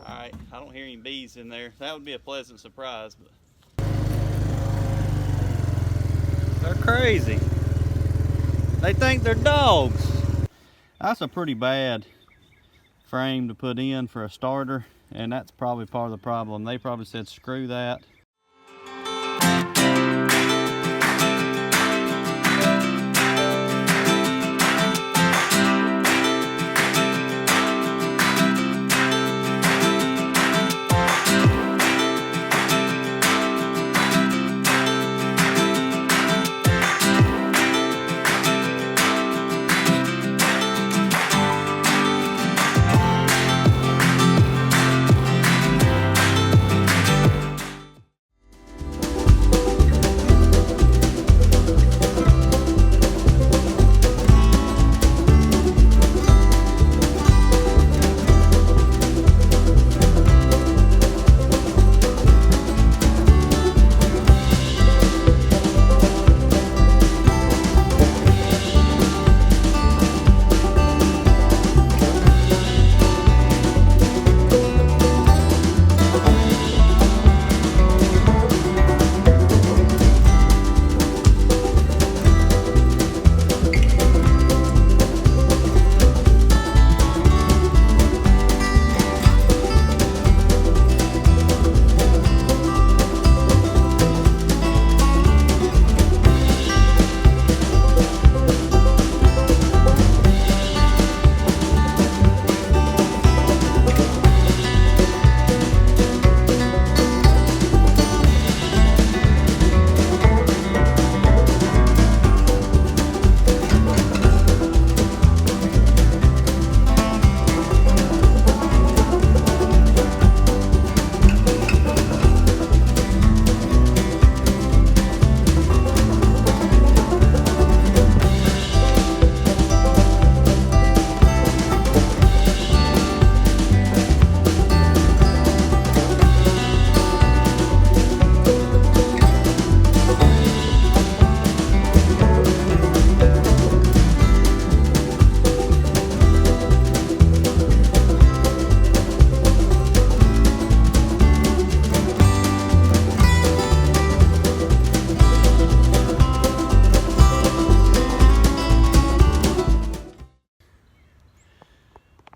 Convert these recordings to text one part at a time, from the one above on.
Alright, I don't hear any bees in there. That would be a pleasant surprise, but they're crazy. They think they're dogs. That's a pretty bad frame to put in for a starter, and that's probably part of the problem. They probably said screw that.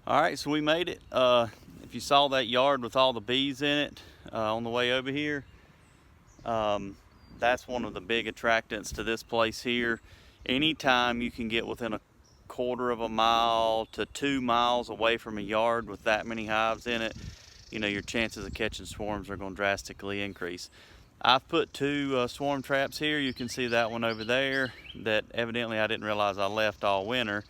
Alright, so we made it. If you saw that yard with all the bees in it on the way over here, that's one of the big attractants to this place here. Anytime you can get within a quarter of a mile to 2 miles away from a yard with that many hives in it, you know, your chances of catching swarms are going to drastically increase. I've put 2 swarm traps here. You can see that one over there that evidently I didn't realize I left all winter.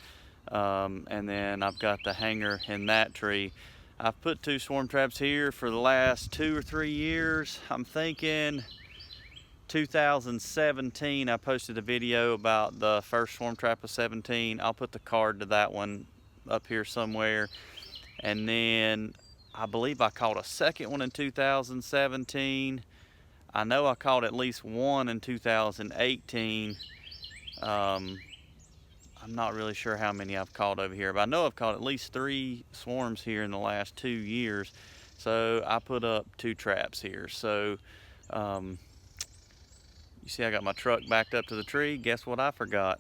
And then I've got the hanger in that tree. I've put 2 swarm traps here for the last 2 or 3 years. I'm thinking 2017 I posted a video about the first swarm trap of 17. I'll put the card to that one up here somewhere. And then I believe I caught a second one in 2017. I know I caught at least one in 2018. I'm not really sure how many I've caught over here, but I know I've caught at least 3 swarms here in the last 2 years. So I put up 2 traps here. So you see I got my truck backed up to the tree. Guess what I forgot?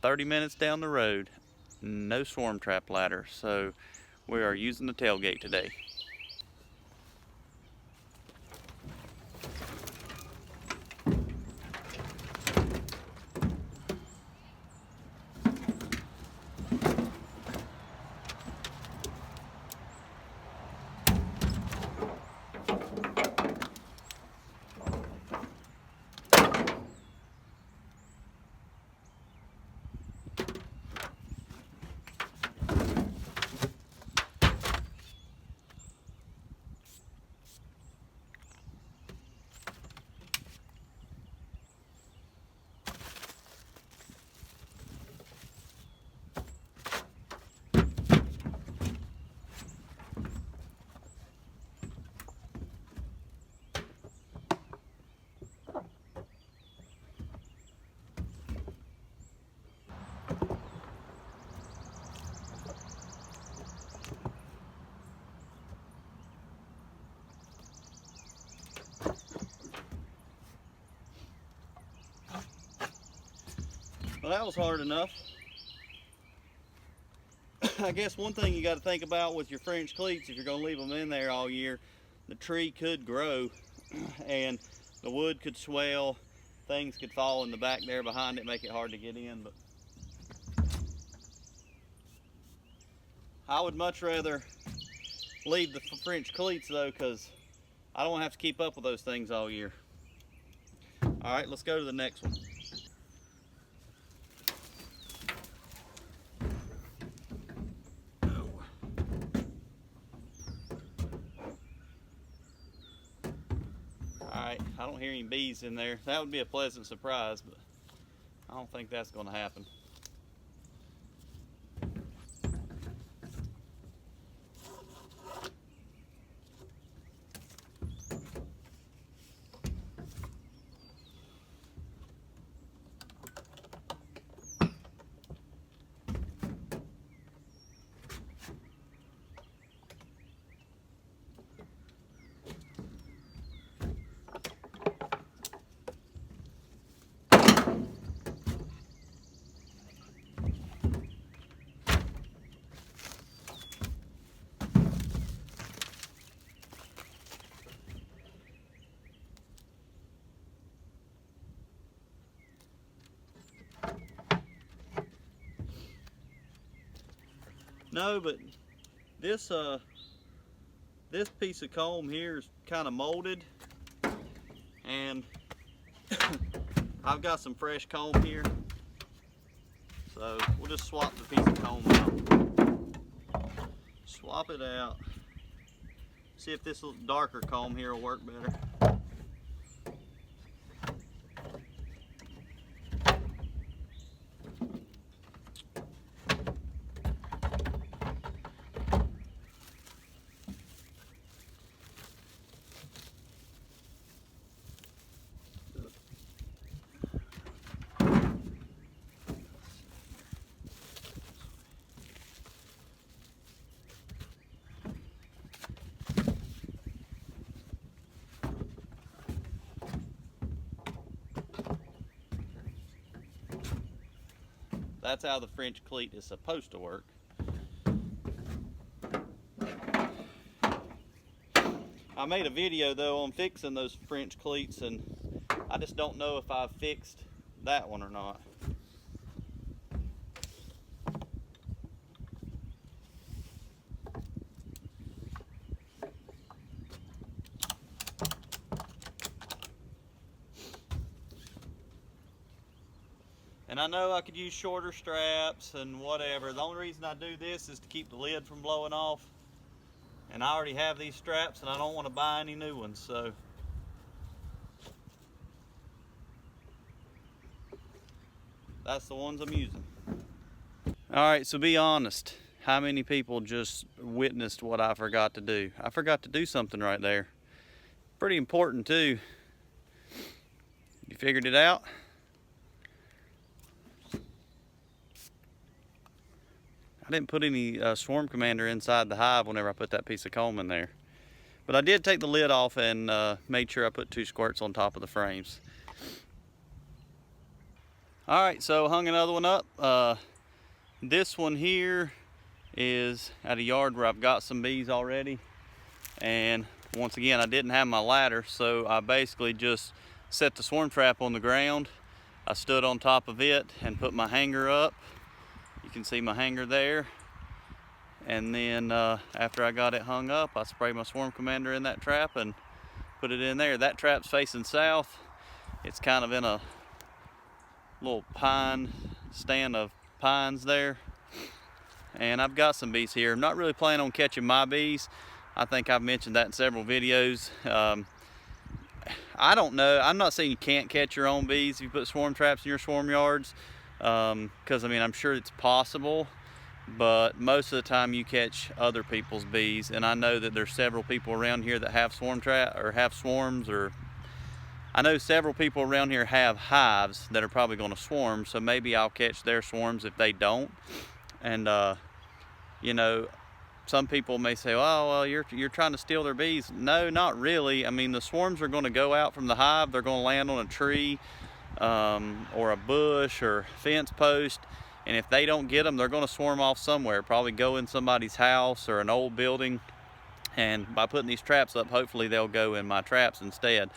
30 minutes down the road, no swarm trap ladder. So we are using the tailgate today. Well, that was hard enough. I guess one thing you got to think about with your French cleats, if you're going to leave them in there all year, the tree could grow and the wood could swell, things could fall in the back there behind it, make it hard to get in. But I would much rather leave the French cleats though, because I don't have to keep up with those things all year. All right, let's go to the next one. Alright, I don't hear any bees in there. That would be a pleasant surprise, but I don't think that's going to happen. No, but this piece of comb here is kind of molded, and I've got some fresh comb here, so we'll just swap the piece of comb out. Swap it out. See if this little darker comb here will work better. That's how the French cleat is supposed to work. I made a video though on fixing those French cleats, and I just don't know if I've fixed that one or not. And I know I could use shorter straps and whatever. The only reason I do this is to keep the lid from blowing off. And I already have these straps and I don't want to buy any new ones, so. That's the ones I'm using. All right, so be honest. How many people just witnessed what I forgot to do? I forgot to do something right there. Pretty important too. You figured it out? I didn't put any swarm commander inside the hive whenever I put that piece of comb in there. But I did take the lid off and made sure I put 2 squirts on top of the frames. Alright, so hung another one up. This one here is at a yard where I've got some bees already. And once again, I didn't have my ladder, so I basically just set the swarm trap on the ground. I stood on top of it and put my hanger up. You can see my hanger there. And then after I got it hung up, I sprayed my swarm commander in that trap and put it in there. That trap's facing south. It's kind of in a little pine stand of pines there. And I've got some bees here. I'm not really planning on catching my bees. I think I've mentioned that in several videos. I don't know. I'm not saying you can't catch your own bees if you put swarm traps in your swarm yards. Because I mean, I'm sure it's possible, but most of the time you catch other people's bees, and I know that there's several people around here that have swarm trap or have swarms, or I know several people around here have hives that are probably going to swarm, so maybe I'll catch their swarms if they don't. And you know, some people may say, oh well, you're trying to steal their bees. No, not really. I mean, the swarms are going to go out from the hive, they're going to land on a tree. or a bush or fence post. And if they don't get them, they're going to swarm off somewhere, probably go in somebody's house or an old building. And by putting these traps up, hopefully they'll go in my traps instead.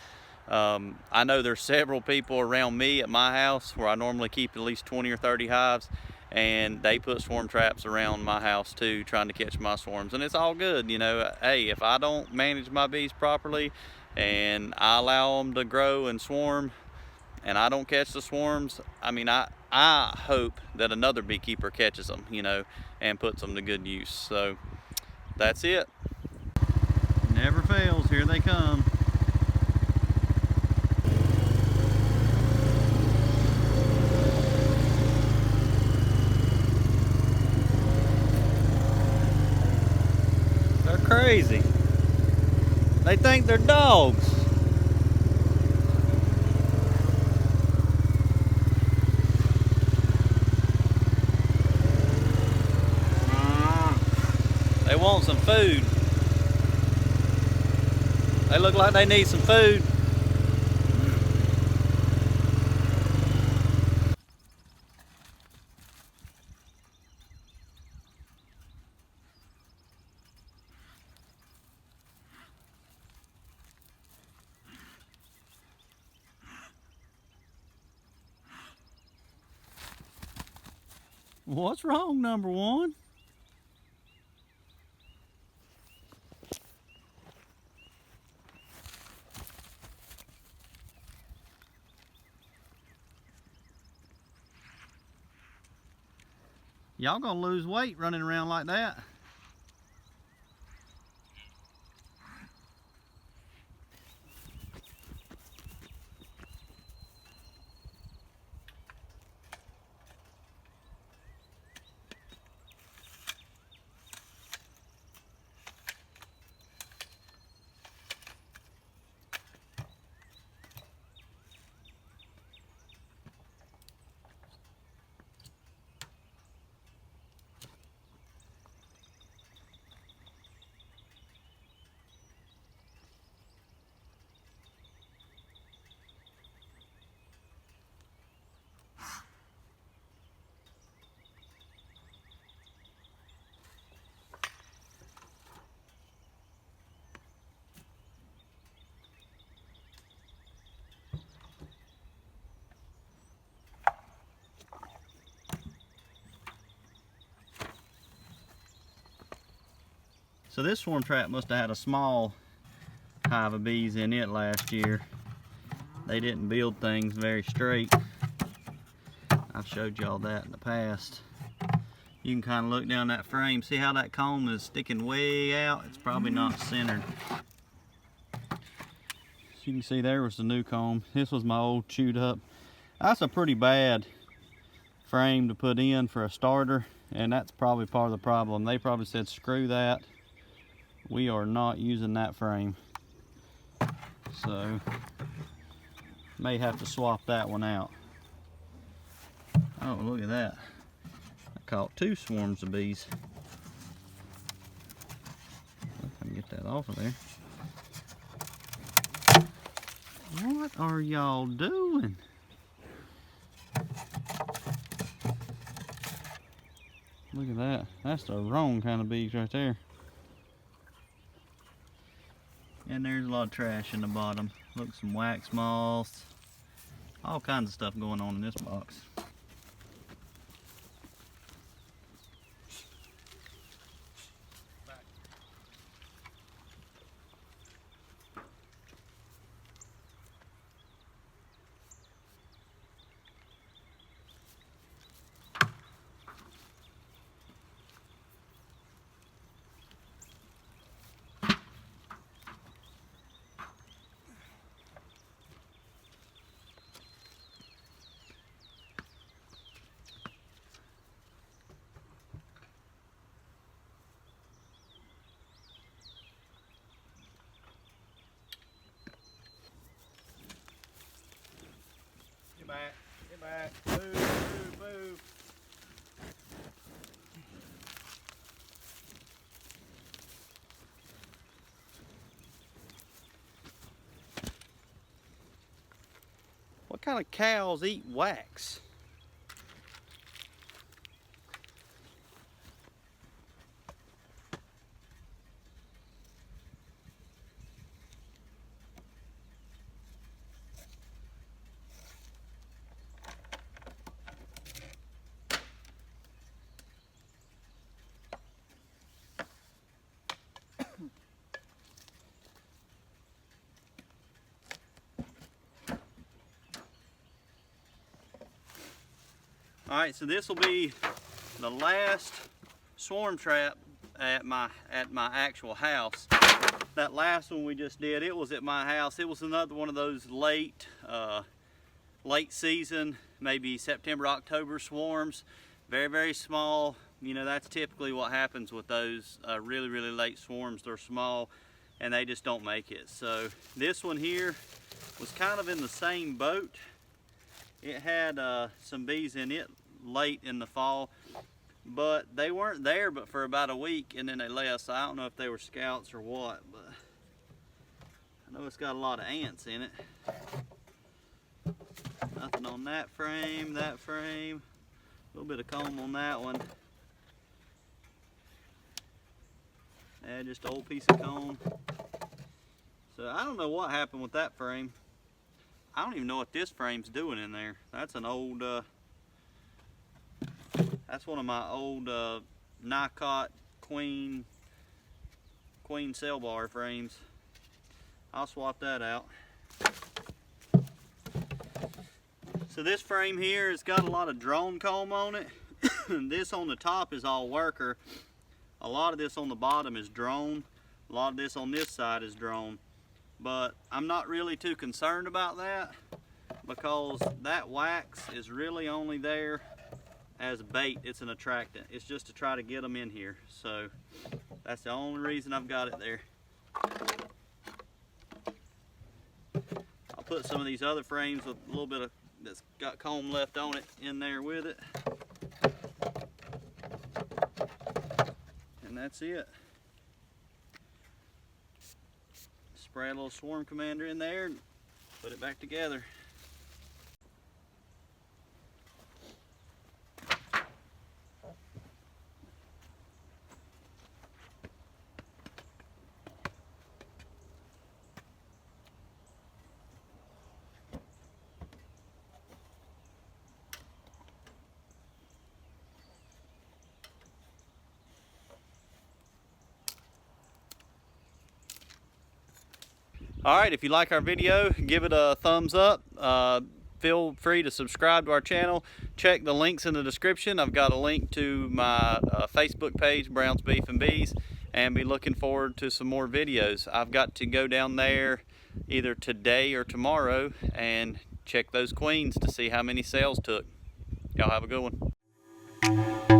I know there's several people around me at my house where I normally keep at least 20 or 30 hives, and they put swarm traps around my house too, trying to catch my swarms. And it's all good, you know. Hey, if I don't manage my bees properly and I allow them to grow and swarm and I don't catch the swarms, I mean, I hope that another beekeeper catches them, you know, and puts them to good use. So that's it. Never fails, here they come. They're crazy. They think they're dogs. They want some food. They look like they need some food. What's wrong, number one? Y'all gonna lose weight running around like that. So this swarm trap must have had a small hive of bees in it last year. They didn't build things very straight. I've showed y'all that in the past. You can kind of look down that frame, see how that comb is sticking way out? It's probably not centered. So you can see there was the new comb. This was my old chewed up. That's a pretty bad frame to put in for a starter, and that's probably part of the problem. They probably said, screw that. We are not using that frame. So, may have to swap that one out. Oh, look at that. I caught 2 swarms of bees. If I can get that off of there. What are y'all doing? Look at that. That's the wrong kind of bees right there. And there's a lot of trash in the bottom. Look, some wax moths. All kinds of stuff going on in this box. Get back, move. What kind of cows eat wax? All right, so this will be the last swarm trap at my actual house. That last one we just did, it was at my house. It was another one of those late season, maybe September, October swarms. Very, very small. You know, that's typically what happens with those really, really late swarms. They're small and they just don't make it. So this one here was kind of in the same boat. It had some bees in it late in the fall, but they weren't there but for about a week and then they left. So I don't know if they were scouts or what, but I know it's got a lot of ants in it. Nothing on that frame, a little bit of comb on that one. Yeah, just an old piece of comb. So I don't know what happened with that frame. I don't even know what this frame's doing in there. That's an old, that's one of my old Nicot Queen cell bar frames. I'll swap that out. So this frame here has got a lot of drone comb on it. This on the top is all worker. A lot of this on the bottom is drone. A lot of this on this side is drone. But I'm not really too concerned about that because that wax is really only there as bait. It's an attractant. It's just to try to get them in here. So that's the only reason I've got it there. I'll put some of these other frames with a little bit of that's got comb left on it in there with it. And that's it. Spray a little swarm commander in there and put it back together. All right, if you like our video, give it a thumbs up. Feel free to subscribe to our channel. Check the links in the description. I've got a link to my Facebook page, Brown's Beef and Bees, and be looking forward to some more videos. I've got to go down there either today or tomorrow and check those queens to see how many sales took. Y'all have a good one.